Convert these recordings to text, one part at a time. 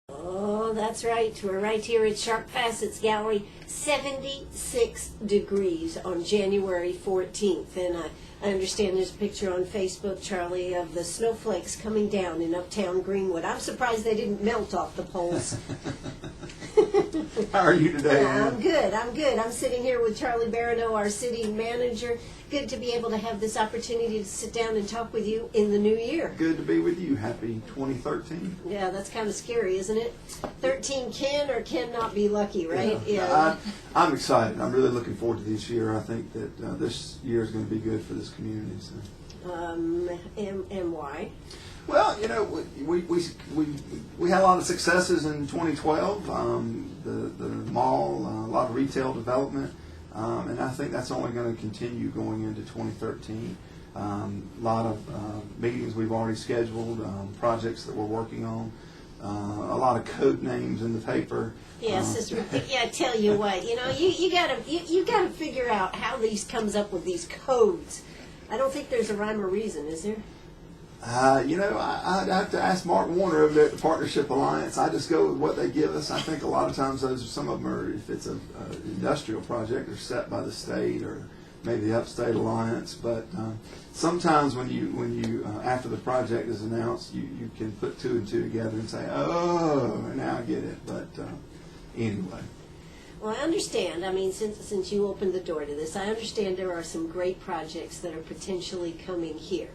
Oh, that's right. We're right here at Sharp Facets Gallery. 76 degrees on January 14th. And I understand there's a picture on Facebook, Charlie, of the snowflakes coming down in uptown Greenwood. I'm surprised they didn't melt off the poles. How are you today? I'm good. I'm sitting here with Charlie Barrineau, our city manager. Good to be able to have this opportunity to sit down and talk with you in the new year. Good to be with you. Happy 2013. Yeah, that's kind of scary, isn't it? 13 can or cannot be lucky, right? Yeah. I'm excited. I'm really looking forward to this year. I think that this year is going to be good for this community. So. And why? Well, you know, we had a lot of successes in 2012. The mall, a lot of retail development, and I think that's only going to continue going into 2013. A lot of meetings we've already scheduled, projects that we're working on, a lot of code names in the paper. Yes, it's ridiculous. Yeah, I tell you what, you gotta figure out how these comes up with these codes. I don't think there's a rhyme or reason, is there? I'd have to ask Mark Warner over there at the Partnership Alliance. I just go with what they give us. I think a lot of times some of them are, if it's an industrial project, are set by the state or maybe the Upstate Alliance. But sometimes when you after the project is announced, you can put two and two together and say, oh, now I get it. But anyway. Well, I understand. I mean, since you opened the door to this, I understand there are some great projects that are potentially coming here.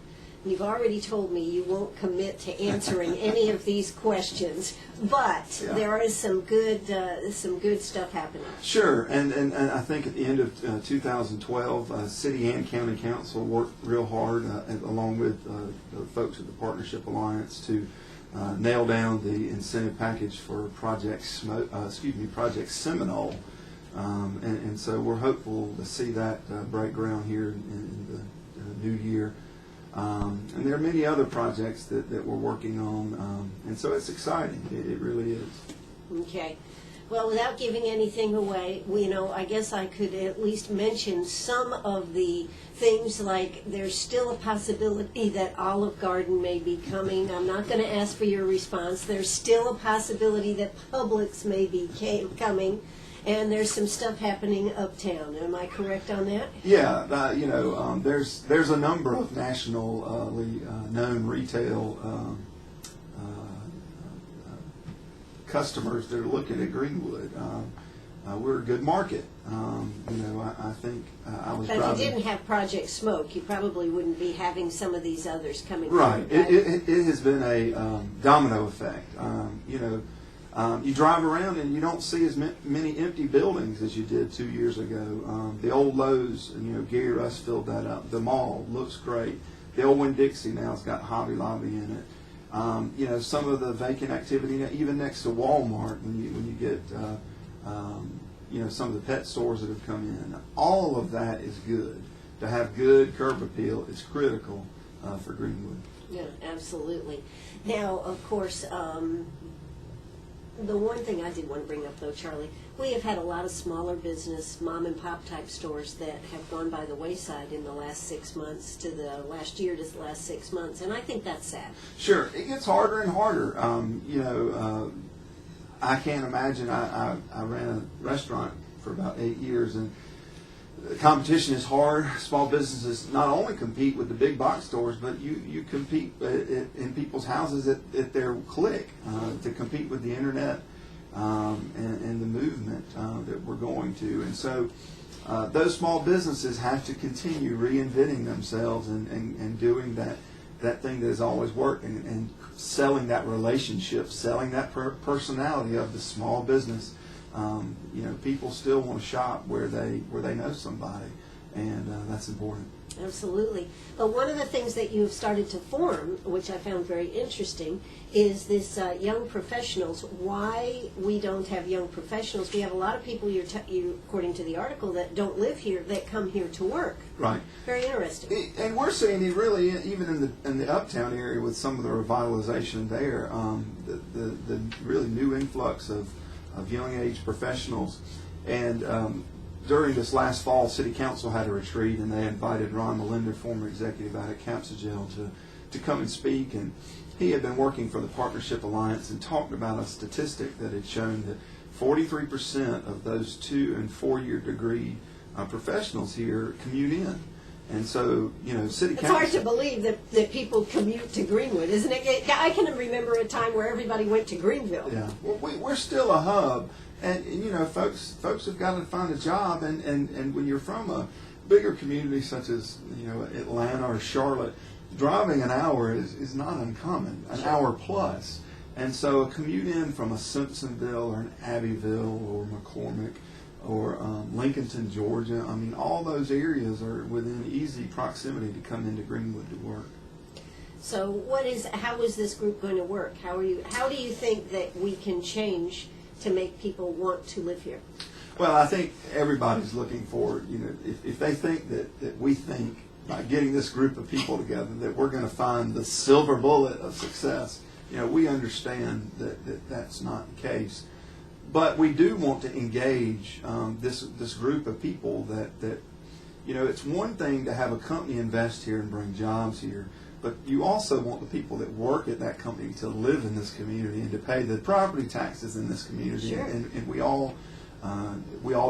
You've already told me you won't commit to answering any of these questions, but yeah. There is some good stuff happening. Sure, and I think at the end of 2012, City and County Council worked real hard, along with the folks at the Partnership Alliance, to nail down the incentive package for Project Seminole, and so we're hopeful to see that break ground here in the new year. And there are many other projects that we're working on, and so it's exciting. It really is. Okay. Well, without giving anything away, I guess I could at least mention some of the things, like there's still a possibility that Olive Garden may be coming. I'm not going to ask for your response. There's still a possibility that Publix may be coming. And there's some stuff happening uptown. Am I correct on that? Yeah, there's a number of nationally known retail customers that are looking at Greenwood. We're a good market. I think I was. But if you didn't have Project Smoke, you probably wouldn't be having some of these others coming. Right. It has been a domino effect. You drive around and you don't see as many empty buildings as you did 2 years ago. The old Lowe's, Gary Russ filled that up. The mall looks great. The old Winn-Dixie now has got Hobby Lobby in it. Some of the vacant activity, even next to Walmart, when you get, some of the pet stores that have come in. All of that is good. To have good curb appeal is critical for Greenwood. Yeah, absolutely. Now, of course, the one thing I did want to bring up, though, Charlie, we have had a lot of smaller business, mom and pop type stores that have gone by the wayside in the last 6 months to the last year to the last 6 months, and I think that's sad. Sure, it gets harder and harder. I can't imagine. I ran a restaurant for about 8 years, and the competition is hard. Small businesses not only compete with the big box stores, but you compete in people's houses at their click to compete with the internet and the movement that we're going to. And so those small businesses have to continue reinventing themselves and doing that thing that has always worked and selling that relationship, selling that personality of the small business. People still want to shop where they know somebody, and that's important. Absolutely. But one of the things that you have started to form, which I found very interesting, is this young professionals. Why we don't have young professionals? We have a lot of people, according to the article, that don't live here, that come here to work. Right. Very interesting. And we're seeing it really even in the uptown area with some of the revitalization there. The really new influx of young age professionals, and during this last fall, City Council had a retreat, and they invited Ron Melinda, former executive out at Capsagel, to come and speak. And he had been working for the Partnership Alliance and talked about a statistic that had shown that 43% of those 2- and 4-year degree professionals here commute in. And so, city council... It's hard to believe that people commute to Greenwood, isn't it? I can remember a time where everybody went to Greenville. Yeah, well, we're still a hub, and folks have got to find a job, and when you're from a bigger community such as Atlanta or Charlotte, driving an hour is not uncommon, an hour plus. And so a commute in from a Simpsonville or an Abbeville or McCormick or Lincolnton, Georgia, I mean, all those areas are within easy proximity to come into Greenwood to work. So how is this group going to work? How do you think that we can change to make people want to live here? Well, I think everybody's looking for, if they think that we think by getting this group of people together that we're going to find the silver bullet of success, we understand that that's not the case. But we do want to engage this group of people that it's one thing to have a company invest here and bring jobs here, but you also want the people that work at that company to live in this community and to pay the property taxes in this community. Sure. And we all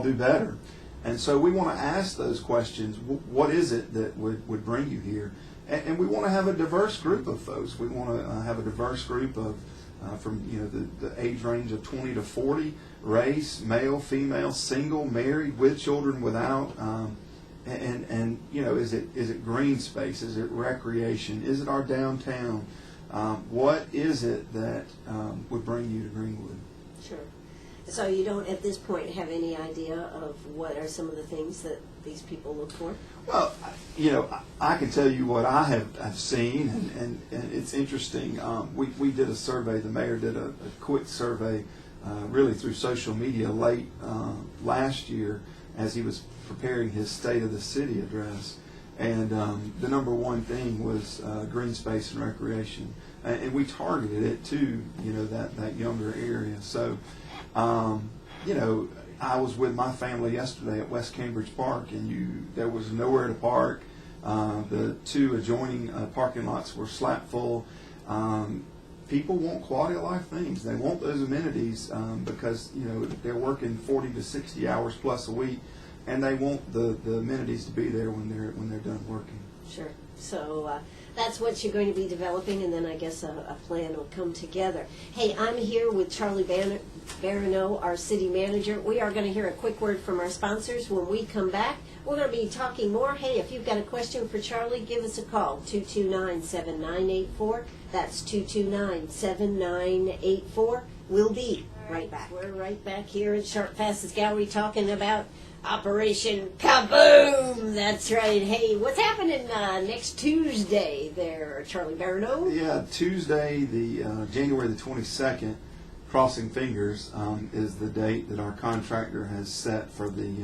do better. And so we want to ask those questions. What is it that would bring you here? And we want to have a diverse group of folks. We want to have a diverse group of from the age range of 20 to 40, race, male, female, single, married, with children, without, and is it green space? Is it recreation? Is it our downtown? What is it that would bring you to Greenwood? Sure. So you don't at this point have any idea of what are some of the things that these people look for? Well, I can tell you what I have seen, and it's interesting. We did a survey. The mayor did a quick survey, really through social media late last year as he was preparing his State of the City address. And the number one thing was green space and recreation. And we targeted it to, that younger area. So, I was with my family yesterday at West Cambridge Park, and there was nowhere to park. The 2 adjoining parking lots were slap full. People want quality of life things. They want those amenities because they're working 40 to 60 hours plus a week, and they want the amenities to be there when they're done working. Sure. So that's what you're going to be developing, and then I guess a plan will come together. Hey, I'm here with Charlie Barrineau, our city manager. We are going to hear a quick word from our sponsors. When we come back, we're going to be talking more. Hey, if you've got a question for Charlie, give us a call, 229-7984. That's 229-7984. We'll be right back. We're right back here at Sharp Fastest Gallery talking about Operation Kaboom! That's right. Hey, what's happening next Tuesday there, Charlie Barrineau? Yeah, Tuesday, the January the 22nd, crossing fingers, is the date that our contractor has set for the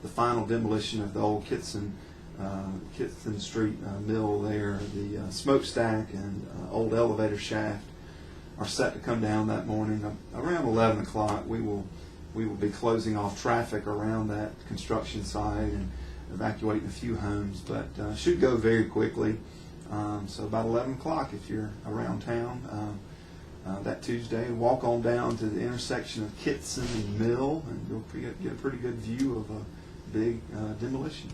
final demolition of the old Kitson Street mill there. The smokestack and old elevator shaft are set to come down that morning. Around 11 o'clock, we will be closing off traffic around that construction site and evacuating a few homes, but should go very quickly. So about 11 o'clock, if you're around town that Tuesday, walk on down to the intersection of Kitson and Mill, and you'll get a pretty good view of a big demolition.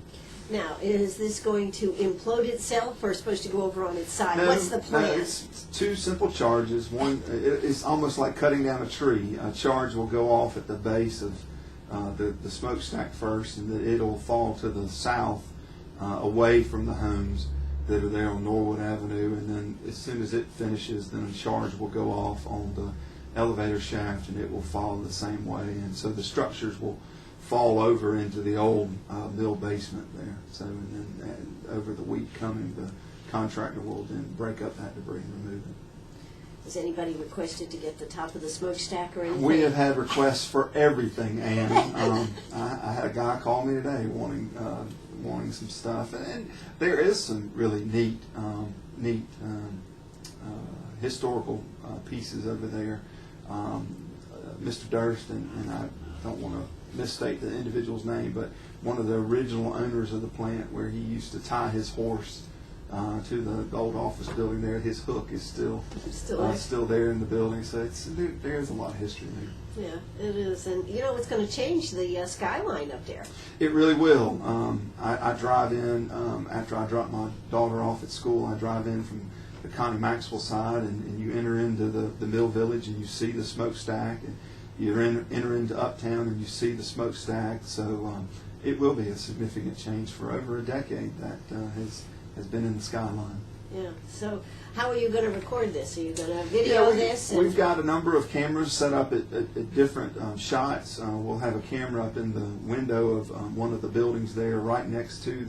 Now, is this going to implode itself, or supposed to go over on its side? No, What's the plan? No, it's 2 simple charges. One, it's almost like cutting down a tree. A charge will go off at the base of the smokestack first, and then it'll fall to the south, away from the homes that are there on Norwood Avenue. And then as soon as it finishes, then a charge will go off on the elevator shaft, and it will follow the same way. And so the structures will fall over into the old mill basement there. So, and then over the week coming, the contractor will then break up that debris and remove it. Has anybody requested to get the top of the smokestack or anything? We have had requests for everything, Ann. I had a guy call me today wanting some stuff, and there is some really neat historical pieces over there. Mr. Durst, and I don't want to misstate the individual's name, but one of the original owners of the plant, where he used to tie his horse to the old office building there. His hook is still there in the building, so there's a lot of history there. Yeah, it is, and it's going to change the skyline up there. It really will. I drive in after I drop my daughter off at school. I drive in from the Connie Maxwell side, and you enter into the Mill Village, and you see the smokestack, and you enter into Uptown, and you see the smokestack. So it will be a significant change for over a decade that has been in the skyline. Yeah. So how are you going to record this? Are you going to video this? We've got a number of cameras set up at different shots. We'll have a camera up in the window of one of the buildings there right next to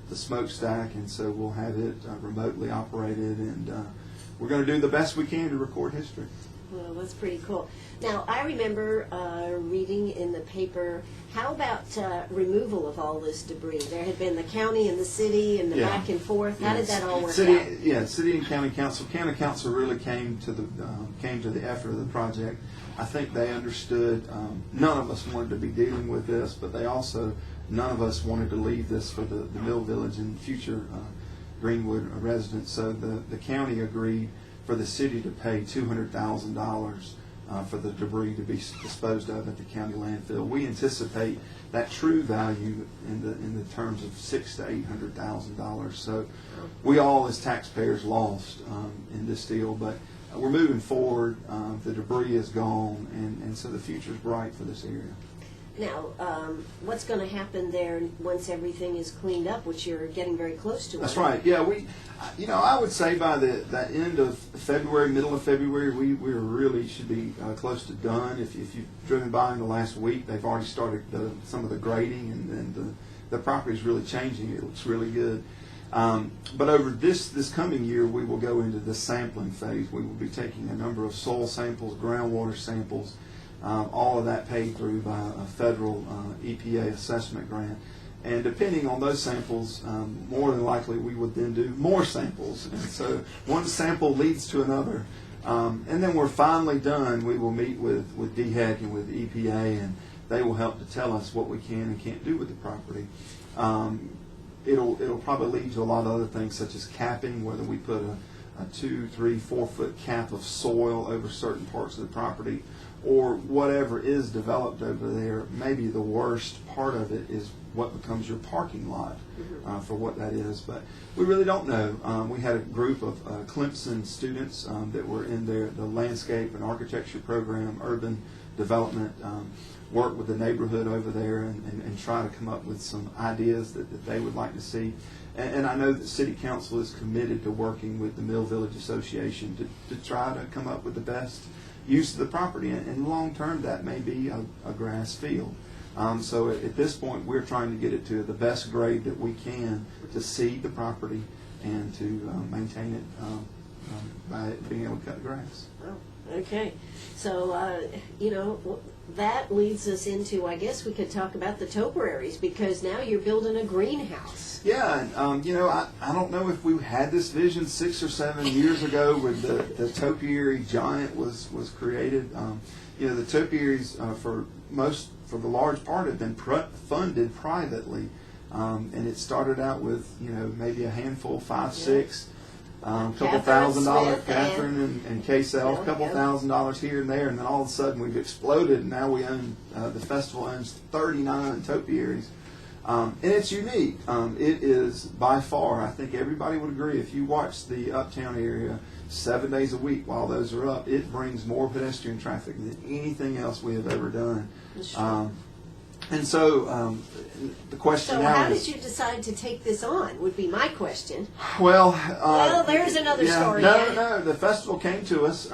the smokestack, and so we'll have it remotely operated, and we're going to do the best we can to record history. Well, that's pretty cool. Now, I remember reading in the paper, how about removal of all this debris? There had been the county and the city and the back and forth. How did that all work out? Yeah, city and county council. County council really came to the effort of the project. I think they understood none of us wanted to be dealing with this, but none of us wanted to leave this for the Mill Village and future Greenwood residents. So the county agreed for the city to pay $200,000 for the debris to be disposed of at the county landfill. We anticipate that true value in the terms of $600,000 to $800,000. So we all as taxpayers lost in this deal, but we're moving forward. The debris is gone, and so the future is bright for this area. Now, what's going to happen there once everything is cleaned up, which you're getting very close to? That's right. Yeah, I would say by the end of February, middle of February, we really should be close to done. If you've driven by in the last week, they've already started some of the grading, and the property is really changing. It looks really good. But over this coming year, we will go into the sampling phase. We will be taking a number of soil samples, groundwater samples, all of that paid through by a federal EPA assessment grant. And depending on those samples, more than likely we would then do more samples. And so one sample leads to another. And then we're finally done. We will meet with DHEC and with EPA, and they will help to tell us what we can and can't do with the property. It'll probably lead to a lot of other things, such as capping, whether we put a 2, 3, 4 foot cap of soil over certain parts of the property, or whatever is developed over there. Maybe the worst part of it is what becomes your parking lot for what that is. But we really don't know. We had a group of Clemson students that were in the landscape and architecture program, urban development, work with the neighborhood over there and try to come up with some ideas that they would like to see. And I know that City Council is committed to working with the Mill Village Association to try to come up with the best use of the property. And long term, that may be a grass field. So at this point, we're trying to get it to the best grade that we can to seed the property and to maintain it by being able to cut the grass. Oh, okay. So, that leads us into, I guess we could talk about the topiaries, because now you're building a greenhouse. Yeah, and I don't know if we had this vision 6 or 7 years ago when the topiary giant was created. The topiaries for the large part have been funded privately, and it started out with maybe a handful, 5, 6. A couple $1,000, Catherine and K-Cell, a couple $1,000 here and there, and then all of a sudden we've exploded, and now we own, the festival owns 39 topiaries. And it's unique. It is by far, I think everybody would agree, if you watch the Uptown area 7 days a week while those are up, it brings more pedestrian traffic than anything else we have ever done. And so the question now is... So how did you decide to take this on, would be my question. Well, there's another story. No. The festival came to us.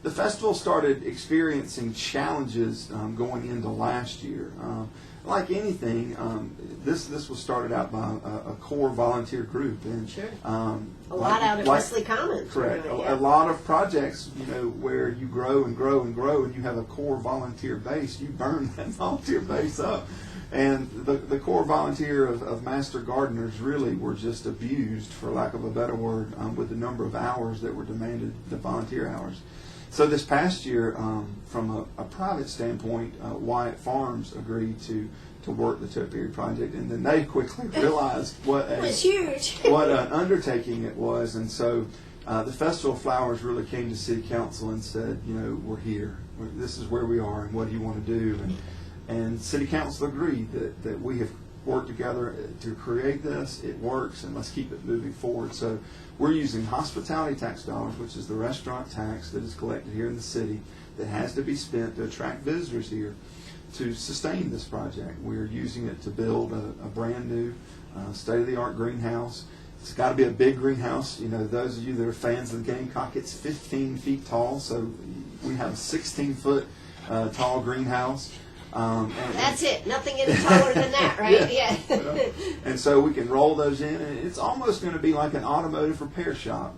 The festival started experiencing challenges going into last year. Like anything, this was started out by a core volunteer group, and sure. A lot out at Wesley Commons. Correct. A lot of projects, where you grow and grow and grow, and you have a core volunteer base. You burn that volunteer base up, and the core volunteer of master gardeners really were just abused, for lack of a better word, with the number of hours that were demanded, the volunteer hours. So this past year, from a private standpoint, Wyatt Farms agreed to work the topiary project, and then they quickly realized it was huge. what an undertaking it was. And so the Festival of Flowers really came to City Council and said, we're here. This is where we are, and what do you want to do? And City Council agreed that we have worked together to create this. It works, and let's keep it moving forward. So we're using hospitality tax dollars, which is the restaurant tax that is collected here in the city that has to be spent to attract visitors here, to sustain this project. We're using it to build a brand new state-of-the-art greenhouse. It's got to be a big greenhouse. Those of you that are fans of the Gamecock, it's 15 feet tall, so we have a 16-foot tall greenhouse. That's it. Nothing any taller than that, right? Yeah. And so we can roll those in, and it's almost going to be like an automotive repair shop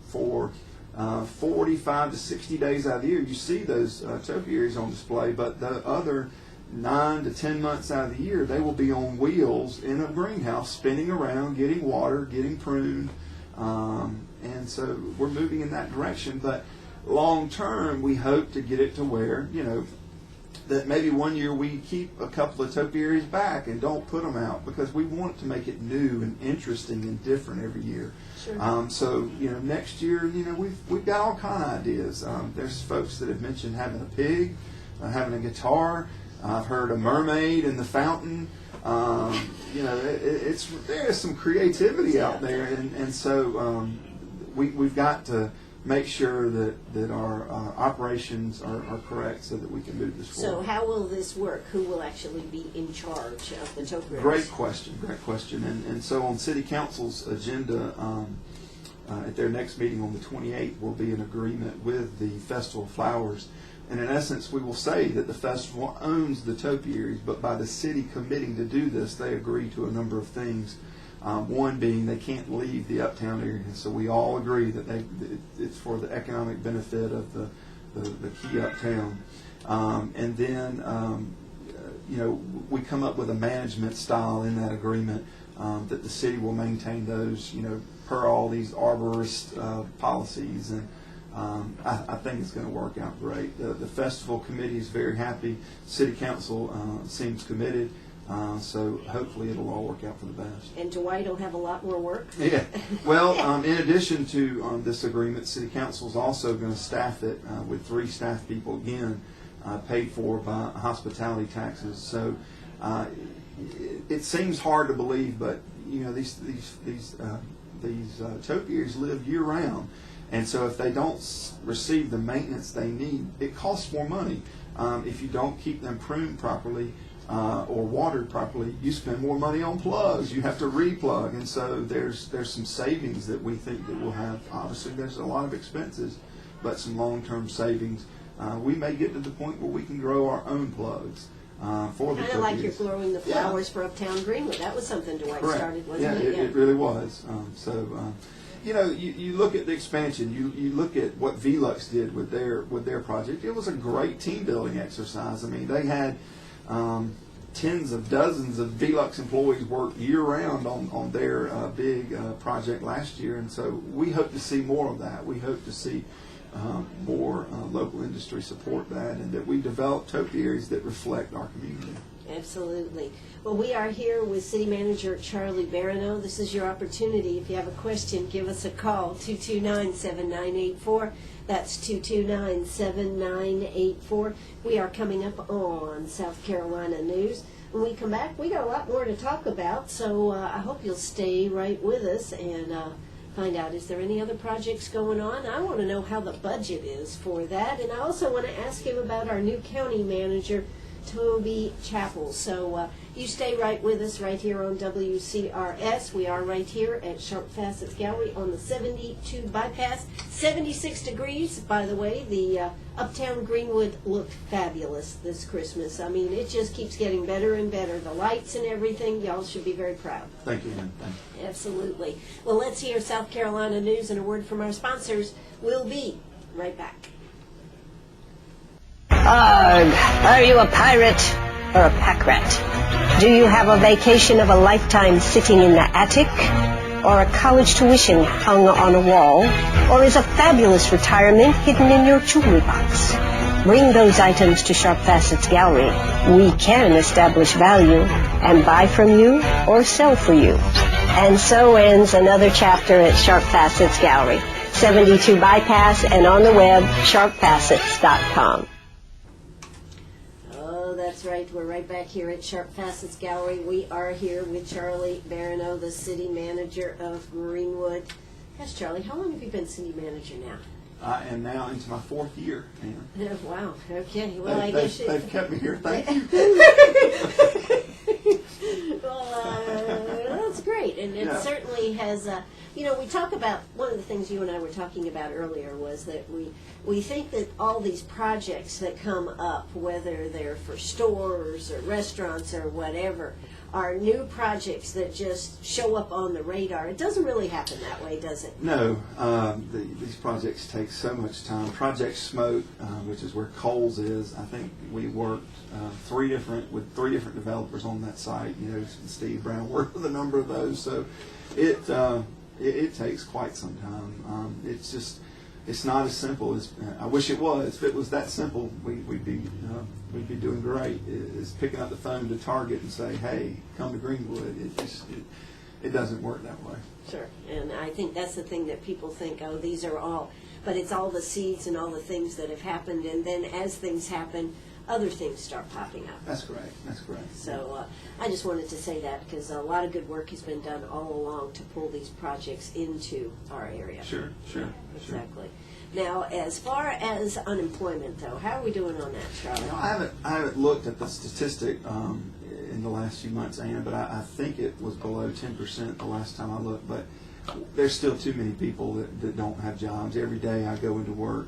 for 45 to 60 days out of the year. You see those topiaries on display, but the other 9 to 10 months out of the year, they will be on wheels in a greenhouse, spinning around, getting water, getting pruned, and so we're moving in that direction. But long term, we hope to get it to where, that maybe one year we keep a couple of topiaries back and don't put them out, because we want to make it new and interesting and different every year. Sure. So next year, we've got all kind of ideas. There's folks that have mentioned having a pig, having a guitar. I've heard a mermaid in the fountain. There's some creativity out there, and so we've got to make sure that our operations are correct so that we can move this forward. So how will this work? Who will actually be in charge of the topiaries? Great question. And so on City Council's agenda at their next meeting on the 28th will be an agreement with the Festival of Flowers. And in essence, we will say that the festival owns the topiaries, but by the city committing to do this, they agree to a number of things. One being they can't leave the uptown area, so we all agree that it's for the economic benefit of the key uptown. And then we come up with a management style in that agreement that the city will maintain those per all these arborist policies, and I think it's going to work out great. The festival committee is very happy. City Council seems committed. So hopefully it'll all work out for the best. And Dwight will have a lot more work? Yeah. Well, in addition to this agreement, City Council is also going to staff it with 3 staff people, again, paid for by hospitality taxes. So it seems hard to believe, but these topiaries live year round. And so if they don't receive the maintenance they need, it costs more money. If you don't keep them pruned properly, or watered properly, you spend more money on plugs. You have to replug, and so there's some savings that we think that we'll have. Obviously, there's a lot of expenses, but some long-term savings. We may get to the point where we can grow our own plugs for the kind of like you're growing the flowers for Uptown Greenwood. That was something Dwight started, wasn't it? It really was. You look at the expansion. You look at what Velux did with their project. It was a great team building exercise. I mean, they had tens of dozens of Velux employees work year-round on their big project last year, and so we hope to see more of that. We hope to see more local industry support that, and that we develop topiaries that reflect our community. Absolutely. Well, we are here with City Manager Charlie Barrineau. This is your opportunity. If you have a question, give us a call, 229-7984. That's 229-7984. We are coming up on South Carolina News. When we come back, we got a lot more to talk about, so I hope you'll stay right with us and find out, is there any other projects going on? I want to know how the budget is for that, and I also want to ask him about our new county manager, Toby Chappell. So you stay right with us right here on WCRS. We are right here at Sharp Facets Gallery on the 72 bypass. 76 degrees, by the way. The Uptown Greenwood looked fabulous this Christmas. I mean, it just keeps getting better and better. The lights and everything, y'all should be very proud. Thank you, Ann. Thank you. Absolutely. Well, let's hear South Carolina news and a word from our sponsors. We'll be right back. Arg, are you a pirate or a pack rat? Do you have a vacation of a lifetime sitting in the attic? or a college tuition hung on a wall, or is a fabulous retirement hidden in your jewelry box? Bring those items to Sharp Facets Gallery. We can establish value and buy from you or sell for you. And so ends another chapter at Sharp Facets Gallery, 72 Bypass, and on the web, sharpfacets.com. Oh, that's right. We're right back here at Sharp Facets Gallery. We are here with Charlie Barrineau, the city manager of Greenwood. Gosh, Charlie, how long have you been city manager now? I am now into my 4th year, Anna. Wow. Okay. Well, I guess they've kept me here. Thank you. Well, that's great, and it Yeah. certainly has. We talk about, one of the things you and I were talking about earlier was that we think that all these projects that come up, whether they're for stores or restaurants or whatever, are new projects that just show up on the radar. It doesn't really happen that way, does it? No, these projects take so much time. Project Smoke, which is where Kohl's is, I think we worked with three different developers on that site. Steve Brown worked with a number of those, so it takes quite some time. It's not as simple as I wish it was. If it was that simple, we'd be doing great. It's picking up the phone to Target and say, "Hey, come to Greenwood." It doesn't work that way. Sure, and I think that's the thing that people think, oh, these are all, but it's all the seeds and all the things that have happened, and then as things happen, other things start popping up. That's correct. So I just wanted to say that because a lot of good work has been done all along to pull these projects into our area. Sure. Exactly. Now, as far as unemployment, though, how are we doing on that, Charlie? I haven't looked at the statistic in the last few months, Anna, but I think it was below 10% the last time I looked. But there's still too many people that don't have jobs. Every day I go into work,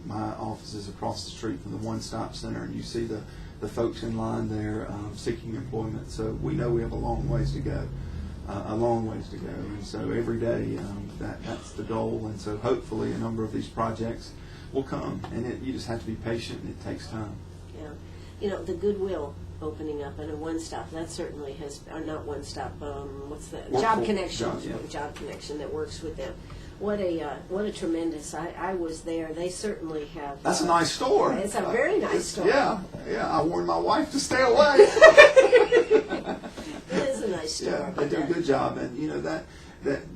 my office is across the street from the One Stop Center, and you see the folks in line there seeking employment. So we know we have a long ways to go. And so every day that's the goal, and so hopefully a number of these projects will come, and you just have to be patient, and it takes time. Yeah, the Goodwill opening up and a One Stop, that certainly has, or not One Stop, what's the Job Connection, Job Connection that works with them. What a tremendous, I was there, they certainly have. That's a nice store. It's a very nice store. Yeah, I warned my wife to stay away. It is a nice store. Yeah, they do a good job, and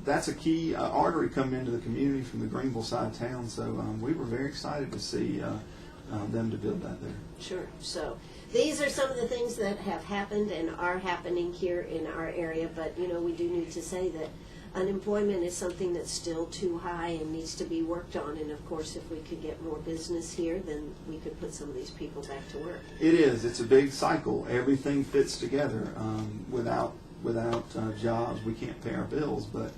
that's a key artery coming into the community from the Greenville side of town. So we were very excited to see them to build that there. Sure. So these are some of the things that have happened and are happening here in our area. But we do need to say that unemployment is something that's still too high and needs to be worked on. And of course, if we could get more business here, then we could put some of these people back to work. It is. It's a big cycle. Everything fits together. Without jobs, we can't pay our bills, but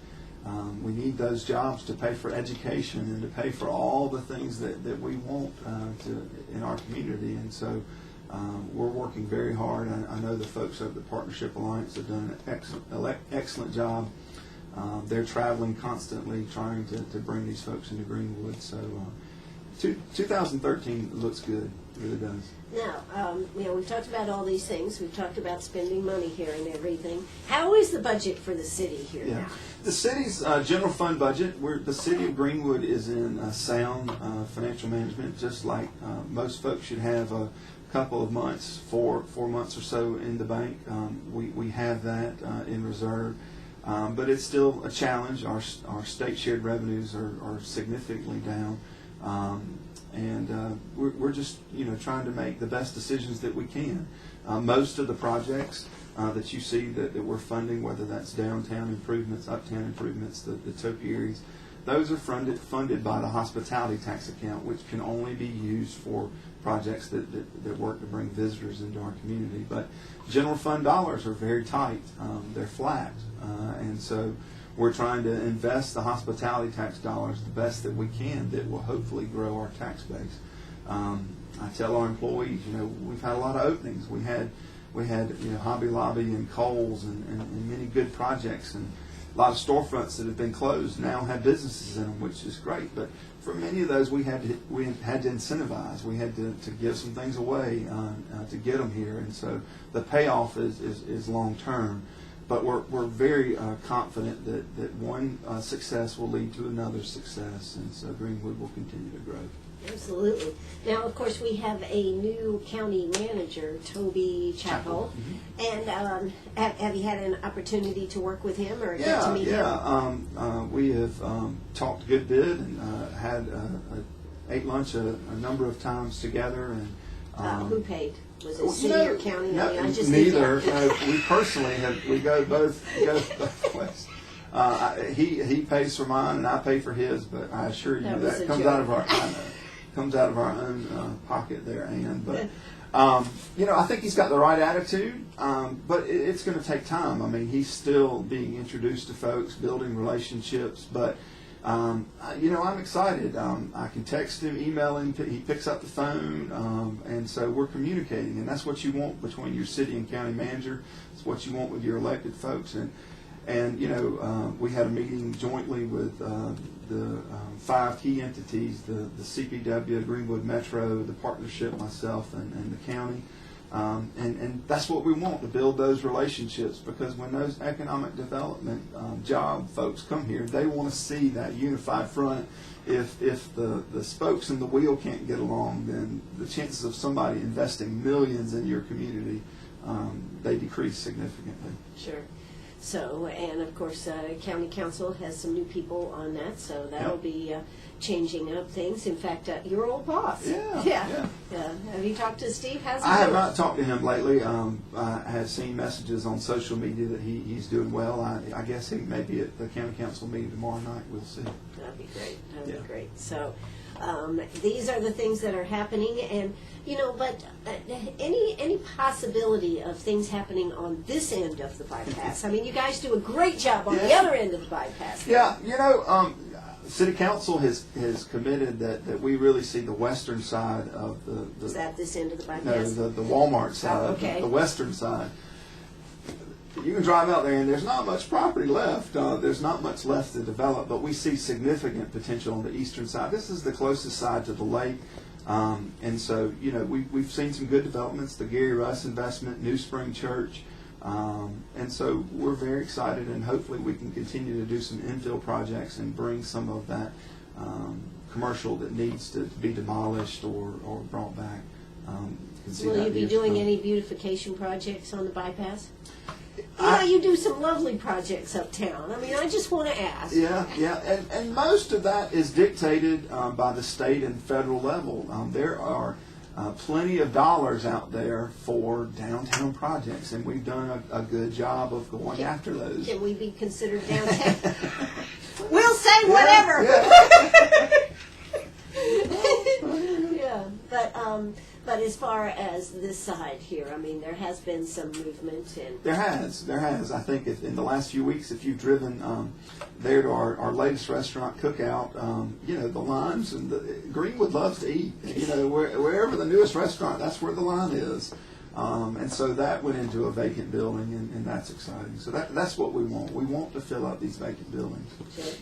we need those jobs to pay for education and to pay for all the things that we want in our community. And so we're working very hard. I know the folks of the Partnership Alliance have done an excellent job. They're traveling constantly trying to bring these folks into Greenwood. So 2013 looks good. It really does. Now, we've talked about all these things. We've talked about spending money here and everything. How is the budget for the city here now? The city's general fund budget, the City of Greenwood is in sound financial management, just like most folks should have a couple of months, 4 months or so in the bank. We have that in reserve. But it's still a challenge. Our state shared revenues are significantly down. And we're just trying to make the best decisions that we can. Most of the projects that you see that we're funding, whether that's downtown improvements, uptown improvements, the topiaries, those are funded by the hospitality tax account, which can only be used for projects that work to bring visitors into our community. But general fund dollars are very tight. They're flat. And so we're trying to invest the hospitality tax dollars the best that we can that will hopefully grow our tax base. I tell our employees, we've had a lot of openings. We had Hobby Lobby and Kohl's and many good projects, and a lot of storefronts that have been closed now have businesses in them, which is great. But for many of those, we had to incentivize. We had to give some things away to get them here, and so the payoff is long term. but we're very confident that one success will lead to another success, and so Greenwood will continue to grow. Absolutely. Now, of course, we have a new county manager, Toby Chappell, and have you had an opportunity to work with him or get to meet him? We have talked a good bit and had ate lunch a number of times together. And who paid? Was it city or county? No, I mean, I just neither. We personally we go both ways. He pays for mine and I pay for his, but I assure you that comes out of our comes out of our own pocket there, Ann. But I think he's got the right attitude, but it's going to take time. I mean, he's still being introduced to folks, building relationships, but I'm excited. I can text him, email him, he picks up the phone, and so we're communicating, and that's what you want between your city and county manager. It's what you want with your elected folks, and we had a meeting jointly with the 5 key entities, the CPW, Greenwood Metro, the partnership, myself, and the county. And that's what we want, to build those relationships, because when those economic development job folks come here, they want to see that unified front. If the spokes in the wheel can't get along, then the chances of somebody investing millions in your community, they decrease significantly. Sure. So, and of course, County Council has some new people on that, so that'll be changing up things. In fact, your old boss. Yeah. Have you talked to Steve? How's it I have going? not talked to him lately. I have seen messages on social media that he's doing well. I guess he may be at the County Council meeting tomorrow night. We'll see. That'd be great. That'd be great. So, these are the things that are happening, and but any possibility of things happening on this end of the bypass? I mean, you guys do a great job on the other end of the bypass. Yeah, City Council has committed that we really see the western side of the Is that this end of the bypass? No, the Walmart side, okay. the western side. You can drive out there and there's not much property left. There's not much left to develop, but we see significant potential on the eastern side. This is the closest side to the lake. And so, we've seen some good developments, the Gary Russ investment, New Spring Church. And so we're very excited, and hopefully we can continue to do some infill projects and bring some of that commercial that needs to be demolished or brought back. Will you be doing any beautification projects on the bypass? You do some lovely projects uptown. I mean, I just want to ask. Yeah, and most of that is dictated by the state and federal level. There are plenty of dollars out there for downtown projects, and we've done a good job of going after those. Can we be considered downtown? We'll say whatever. Yeah, but as far as this side here, I mean, there has been some movement. There has. I think in the last few weeks, if you've driven there to our latest restaurant, Cookout, the lines, and Greenwood loves to eat. Wherever the newest restaurant, that's where the line is. And so that went into a vacant building, and that's exciting. So that's what we want. We want to fill up these vacant buildings. Sure.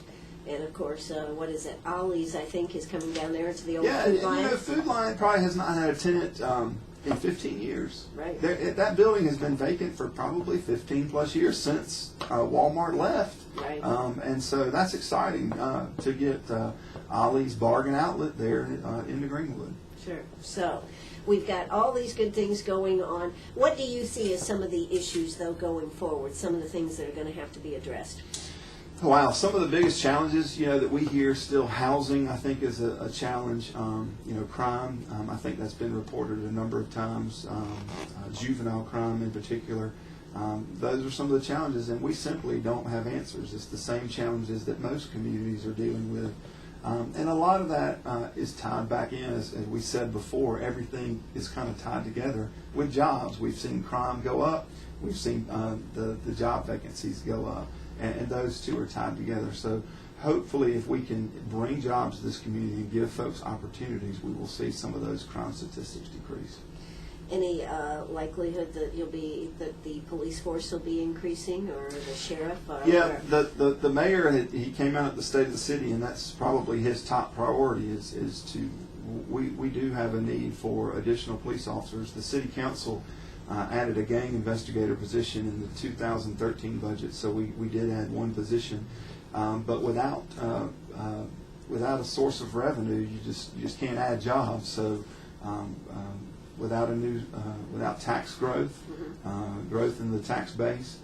And of course, what is it? Ollie's, I think, is coming down there into the old Yeah, Food Line. Food Line probably has not had a tenant in 15 years. Right. That building has been vacant for probably 15 plus years since Walmart left. Right. And so that's exciting to get Ollie's Bargain Outlet there into Greenwood. Sure. So we've got all these good things going on. What do you see as some of the issues, though, going forward? Some of the things that are going to have to be addressed? Wow, some of the biggest challenges, that we hear still, housing, I think, is a challenge. Crime, I think that's been reported a number of times. Juvenile crime in particular. Those are some of the challenges, and we simply don't have answers. It's the same challenges that most communities are dealing with. And a lot of that is tied back in, as we said before, everything is kind of tied together with jobs. We've seen crime go up. We've seen the job vacancies go up. And those two are tied together. So hopefully if we can bring jobs to this community and give folks opportunities, we will see some of those crime statistics decrease. Any likelihood that the police force will be increasing, or the sheriff? Yeah, the mayor, he came out at the State of the City, and that's probably his top priority is to, we do have a need for additional police officers. The City Council added a gang investigator position in the 2013 budget, so we did add one position. But without a source of revenue, you just can't add jobs. So without tax growth, growth in the tax base,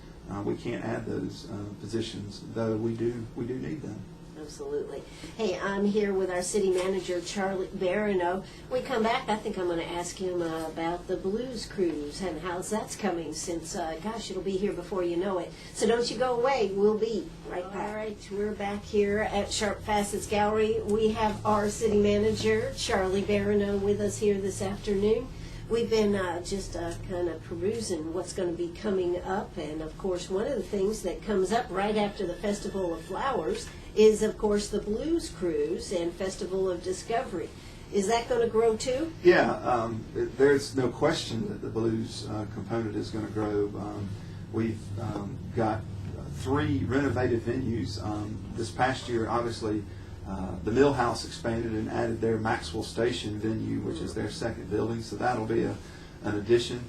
we can't add those positions, though we do need them. Absolutely. Hey, I'm here with our city manager, Charlie Barrineau. When we come back, I think I'm going to ask him about the Blues Cruise and how's that's coming since, gosh, it'll be here before you know it. So don't you go away. We'll be right back. All right, we're back here at Sharp Facets Gallery. We have our city manager, Charlie Barrineau, with us here this afternoon. We've been just kind of perusing what's going to be coming up, and of course one of the things that comes up right after the Festival of Flowers is of course the Blues Cruise and Festival of Discovery. Is that going to grow too? Yeah, there's no question that the blues component is going to grow. We've got 3 renovated venues. This past year, obviously, the Mill House expanded and added their Maxwell Station venue, which is their second building, so that'll be an addition.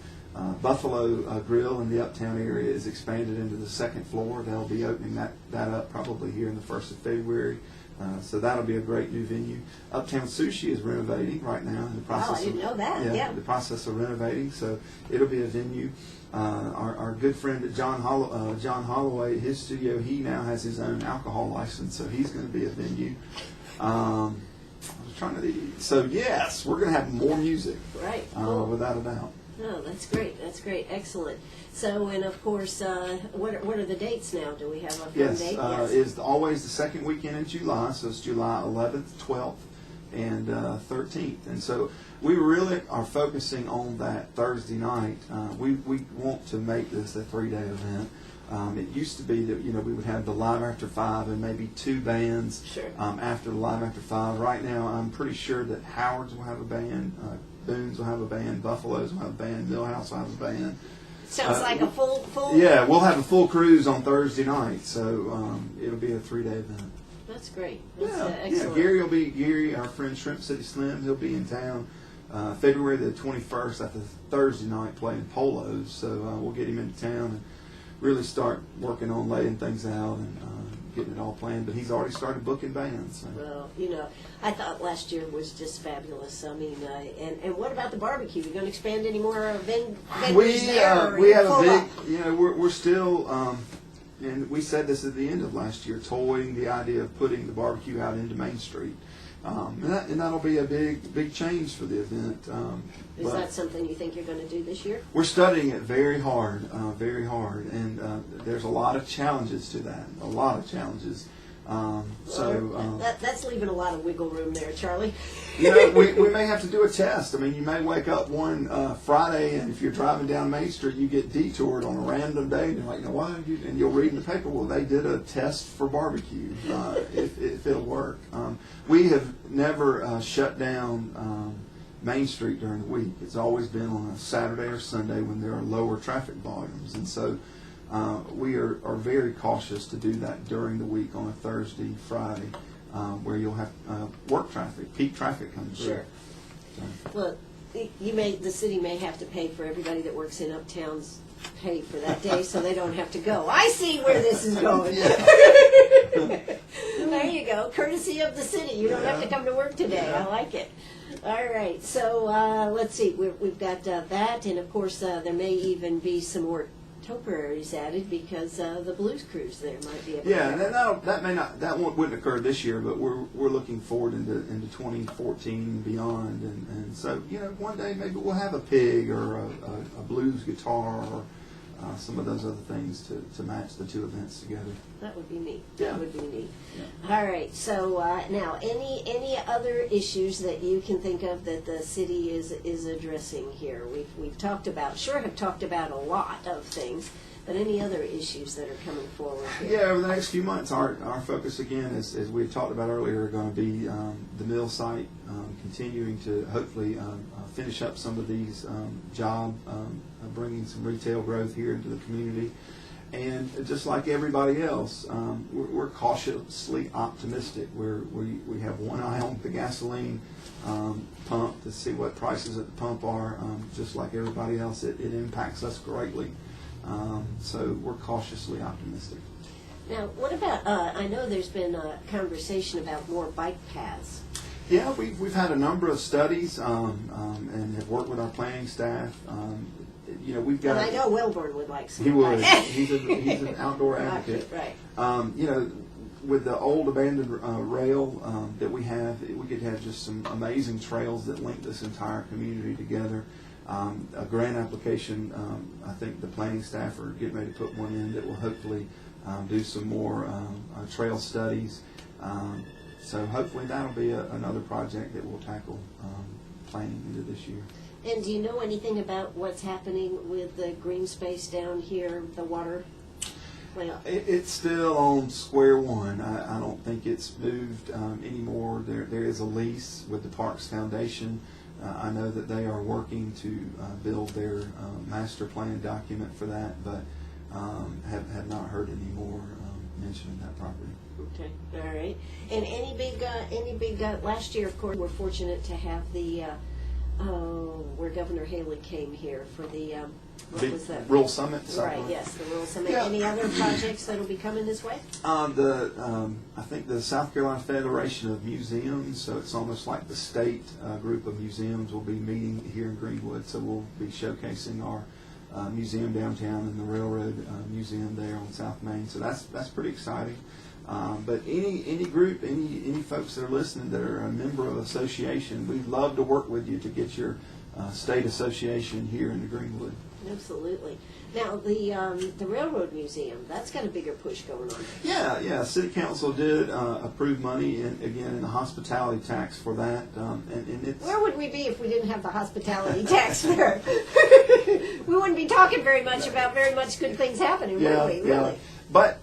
Buffalo Grill in the Uptown area is expanded into the second floor. They'll be opening that up probably here in the 1st of February. So that'll be a great new venue. Uptown Sushi is renovating right now in the process. Oh, I didn't know that. Yeah, the process of renovating, so it'll be a venue. Our good friend John Holloway, his studio, he now has his own alcohol license, so he's going to be a venue. So yes, we're going to have more music, right? Cool. Without a doubt. Oh, that's great. That's great. Excellent. So, and of course, what are the dates now? Do we have a firm date? Yes. It's always the second weekend in July, so it's July 11th, 12th, and 13th. And so we really are focusing on that Thursday night. We want to make this a 3-day event. It used to be that we would have the Live After 5 and maybe 2 bands after the Live After 5. Right now, I'm pretty sure that Howard's will have a band, Boone's will have a band, Buffalo's will have a band, Millhouse will have a band. Sounds like a full. Yeah, we'll have a full cruise on Thursday night, so it'll be a 3-day event. That's great. That's, excellent. Gary, our friend Shrimp City Slim, he'll be in town February the 21st at the Thursday night playing polos, so we'll get him into town and really start working on laying things out and getting it all planned. But he's already started booking bands. So. Well, I thought last year was just fabulous. I mean, and what about the barbecue? Are you going to expand any more vendors there? We have a big, we're still, and we said this at the end of last year, toying the idea of putting the barbecue out into Main Street. And that'll be a big change for the event. Is that something you think you're going to do this year? We're studying it very hard, and there's a lot of challenges to that, a lot of challenges. That's leaving a lot of wiggle room there, Charlie. We may have to do a test. I mean, you may wake up one Friday, and if you're driving down Main Street, you get detoured on a random day, and you're like, why? And you'll read in the paper, well, they did a test for barbecue, if it'll work. We have never shut down Main Street during the week. It's always been on a Saturday or Sunday when there are lower traffic volumes, and so we are very cautious to do that during the week on a Thursday, Friday, where you'll have work traffic, peak traffic comes through. Sure. Well, the city may have to pay for everybody that works in Uptown's pay for that day, so they don't have to go. I see where this is going. There you go, courtesy of the city. You don't have to come to work today. I like it. All right, so let's see. We've got that, and of course there may even be some more topiaries added because the Blues Cruise there might be. That wouldn't occur this year, but we're looking forward into 2014 and beyond, and so one day maybe we'll have a pig or a blues guitar or some of those other things to match the 2 events together. That would be neat. Yeah. That would be neat. Yeah. All right. So now, any other issues that you can think of that the city is addressing here? We've have talked about a lot of things, but any other issues that are coming forward here? Yeah, over the next few months, our focus again, as we had talked about earlier, are going to be the mill site, continuing to hopefully finish up some of these bringing some retail growth here into the community. And just like everybody else, we're cautiously optimistic. We have one eye on the gasoline pump to see what prices at the pump are. Just like everybody else, it impacts us greatly. So we're cautiously optimistic. Now, what about, I know there's been a conversation about more bike paths. Yeah, we've had a number of studies and have worked with our planning staff. We've got. And I know Wellborn would like some. He would. He's an outdoor advocate. Right. With the old abandoned rail that we have, we could have just some amazing trails that link this entire community together. A grant application, I think the planning staff are getting ready to put one in that will hopefully do some more trail studies. So hopefully that'll be another project that we'll tackle planning into this year. And do you know anything about what's happening with the green space down here, the water plant? It's still on square one. I don't think it's moved anymore. There is a lease with the Parks Foundation. I know that they are working to build their master plan document for that, but have not heard any more mentioning that property. Okay, all right. And any big last year, of course, we're fortunate to have the where Governor Haley came here for the what was that? Rural Summit. Right. Yes, the Rural Summit. Yeah. Any other projects that'll be coming this way? I think the South Carolina Federation of Museums, so it's almost like the state group of museums, will be meeting here in Greenwood. So we'll be showcasing our museum downtown and the Railroad Museum there on South Main. So that's pretty exciting. But any group, any folks that are listening that are a member of an association, we'd love to work with you to get your state association here in the Greenwood. Absolutely. Now the Railroad Museum, that's got a bigger push going on. Yeah. City Council did approve money in the hospitality tax for that, and it's. Where would we be if we didn't have the hospitality tax there? We wouldn't be talking very much about very much good things happening, would we? Really? Yeah. But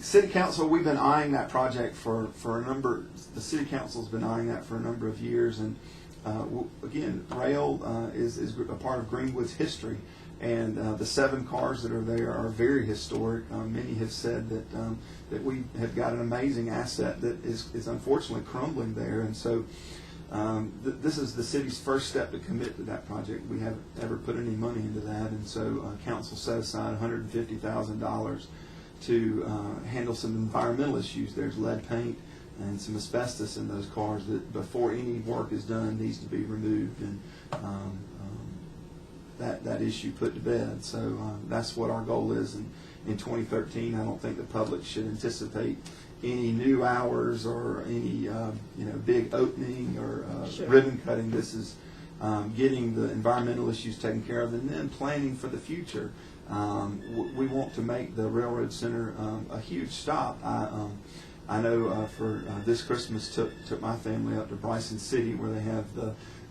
City Council, we've been eyeing that project for a number. The City Council's been eyeing that for a number of years, and again, rail is a part of Greenwood's history, and the 7 cars that are there are very historic. Many have said that we have got an amazing asset that is unfortunately crumbling there, and so this is the city's first step to commit to that project. We haven't ever put any money into that, and so council set aside $150,000 to handle some environmental issues. There's lead paint and some asbestos in those cars that before any work is done needs to be removed, and that issue put to bed. So that's what our goal is in 2013. I don't think the public should anticipate any new hours or any big opening or Sure. ribbon cutting. This is getting the environmental issues taken care of and then planning for the future. We want to make the Railroad Center a huge stop. I know for this Christmas took my family up to Bryson City where they have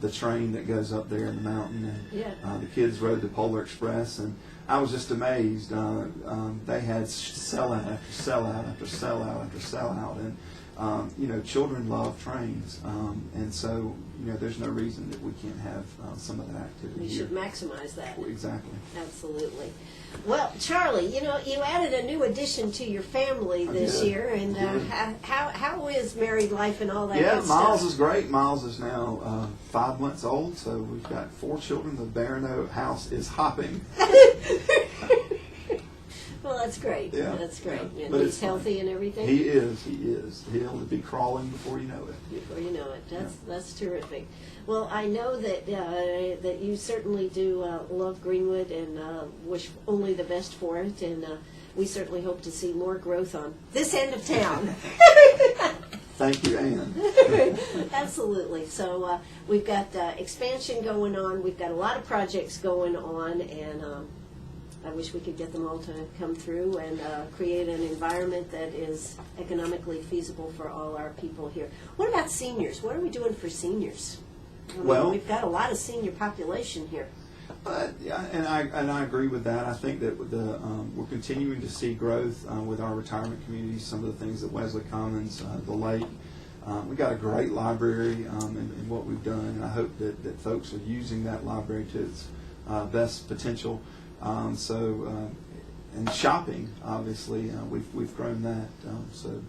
the train that goes up there in the mountain, and the kids rode the Polar Express, and I was just amazed. They had sellout after sellout after sellout after sellout, and children love trains, and so there's no reason that we can't have some of that activity. We here. should maximize that. Exactly. Absolutely. Well, Charlie, you added a new addition to your family this year, and how is married life and all that good Miles stuff? is great. Miles is now 5 months old, so we've got 4 children. The Barrineau house is hopping. Well, that's great. Yeah. That's great. Yeah. And But he's it's healthy and everything? He is. He'll be crawling before you know it. Before you know it. That's terrific. Well, I know that that you certainly do love Greenwood and wish only the best for it, and we certainly hope to see more growth on this end of town. Thank you, Ann. Absolutely. So we've got expansion going on. We've got a lot of projects going on, and I wish we could get them all to come through and create an environment that is economically feasible for all our people here. What about seniors? What are we doing for seniors? Well, we've got a lot of senior population here. And I agree with that. I think that we're continuing to see growth with our retirement communities. Some of the things at Wesley Commons, the lake. We've got a great library in what we've done, and I hope that folks are using that library to its best potential. So and shopping, obviously, we've grown that. So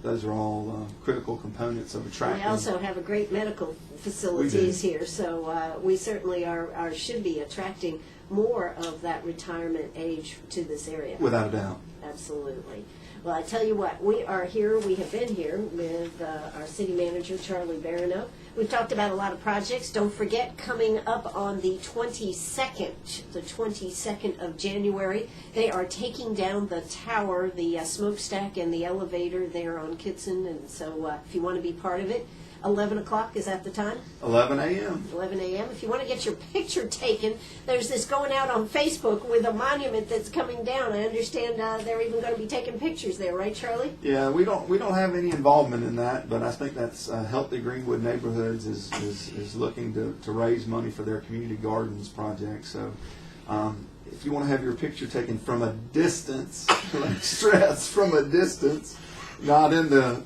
those are all critical components of attracting. We also have a great medical facilities here, so we certainly should be attracting more of that retirement age to this area. Without a doubt. Absolutely. Well, I tell you what, we have been here with our city manager, Charlie Barrineau. We've talked about a lot of projects. Don't forget, coming up on the 22nd of January, they are taking down the tower, the smokestack and the elevator there on Kitson. And so if you want to be part of it, 11 o'clock, is that the time? 11 a.m. 11 a.m. If you want to get your picture taken, there's this going out on Facebook with a monument that's coming down. I understand they're even going to be taking pictures there, right, Charlie? Yeah, we don't have any involvement in that, but I think that's Healthy Greenwood Neighborhoods is looking to raise money for their community gardens project. So if you want to have your picture taken from a distance, stress from a distance, not in the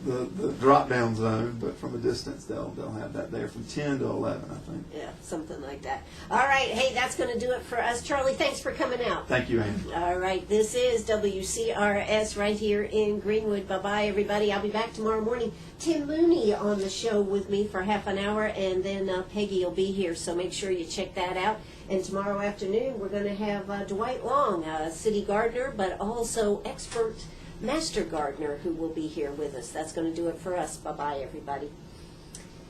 drop down zone, but from a distance, they'll have that there from 10 to 11, I think. Yeah, something like that. All right, hey, that's going to do it for us. Charlie, thanks for coming out. Thank you, Ann. All right, this is WCRS right here in Greenwood. Bye-bye, everybody. I'll be back tomorrow morning. Tim Mooney on the show with me for half an hour, and then Peggy will be here, so make sure you check that out. And tomorrow afternoon, we're going to have Dwight Long, city gardener, but also expert master gardener, who will be here with us. That's going to do it for us. Bye-bye, everybody.